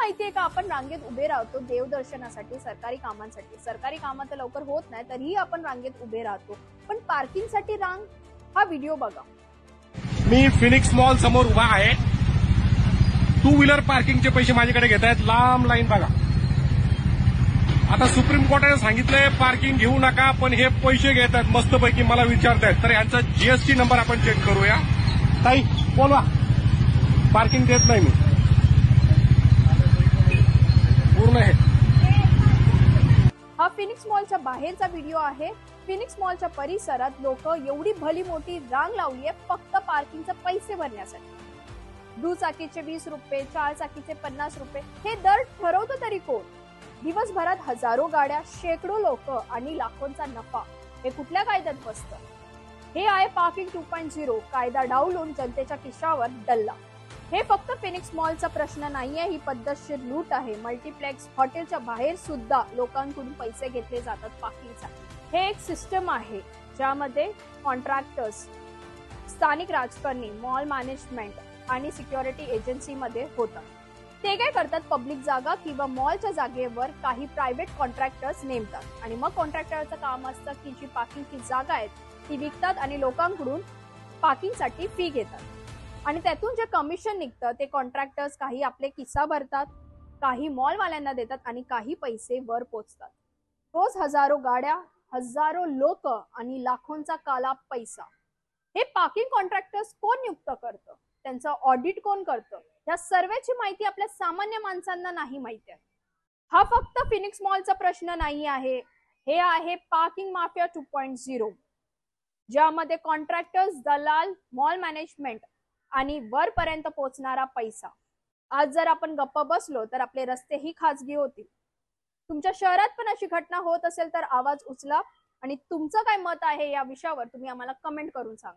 माहिती आहे का, आपण रांगेत उभे राहतो देवदर्शनासाठी, सरकारी कामांसाठी. सरकारी कामं तर लवकर होत नाही तरीही आपण रांगेत उभे राहतो, पण पार्किंगसाठी रांग, हा व्हिडिओ बघा. मी फिनिक्स मॉल समोर उभा आहे. 2 व्हीलर पार्किंगचे पैसे माझ्याकडे घेत आहेत. लांब लाईन बघा. आता सुप्रीम कोर्टाने सांगितलंय पार्किंग घेऊ नका, पण हे पैसे घेत आहेत मस्तपैकी. मला विचारतायत तर यांचा जीएसटी नंबर आपण चेक करूया. ताई बोलवा. पार्किंग देत नाही मी पूर्ण आहे. हा फिनिक्स मॉलच्या बाहेरचा व्हिडिओ आहे. फिनिक्स मॉलच्या परिसरात लोक एवढी भली मोठी रांग लावली आहे फक्त पार्किंगचे पैसे भरण्यासाठी. दुचाकीचे 20 रुपये, 4 चाकीचे 50 रुपये, हे दर ठरवतो तरी कोण? दिवसभरात हजारो गाड्या, शेकडो लोक आणि लाखोंचा नफा, हे कुठल्या कायद्यात बसतं? हे आहे पार्किंग 2.0, कायदा डावलून जनतेच्या खिशावर डल्ला. हे फक्त फिनिक्स मॉलचा प्रश्न नाहीये, ही पद्धतशीर लूट आहे. मल्टीप्लेक्स हॉटेलच्या बाहेर सुद्धा लोकांकडून पैसे घेतले जातात पार्किंगसाठी. हे एक सिस्टम आहे ज्यामध्ये कॉन्ट्रॅक्टर्स, स्थानिक राजकारणी, मॉल मॅनेजमेंट आणि सिक्युरिटी एजन्सीमध्ये होतात. ते काय करतात, पब्लिक जागा किंवा मॉलच्या जागेवर काही प्रायव्हेट कॉन्ट्रॅक्टर्स नेमतात आणि मग कॉन्ट्रॅक्टरचं काम असतं की जी पार्किंगची जागा आहे ती विकतात आणि लोकांकडून पार्किंगसाठी फी घेतात आणि त्यातून जे कमिशन निघतं ते कॉन्ट्रॅक्टर्स काही आपले किस्सा भरतात, काही मॉलवाल्यांना देतात आणि काही पैसे वर पोचतात. रोज हजारो गाड्या, हजारो लोक आणि लाखोंचा काला पैसा. हे पार्किंग कॉन्ट्रॅक्टर्स कोण नियुक्त करतं, त्यांचं ऑडिट कोण करतं, या सर्वेची माहिती आपल्या सामान्य माणसांना नाही माहिती आहे. हा फक्त फिनिक्स मॉलचा प्रश्न नाही आहे, हे आहे पार्किंग माफिया 2.0, ज्यामध्ये कॉन्ट्रॅक्टर्स, दलाल, मॉल मॅनेजमेंट आणि वरपर्यंत पोहोचणारा पैसा. आज जर आपण गप्प बसलो तर आपले रस्तेही खासगी होतील. तुमच्या शहरात पण अशी घटना होत असेल तर आवाज उचला आणि तुमचं काय मत आहे या विषयावर तुम्ही आम्हाला कमेंट करून सांगा.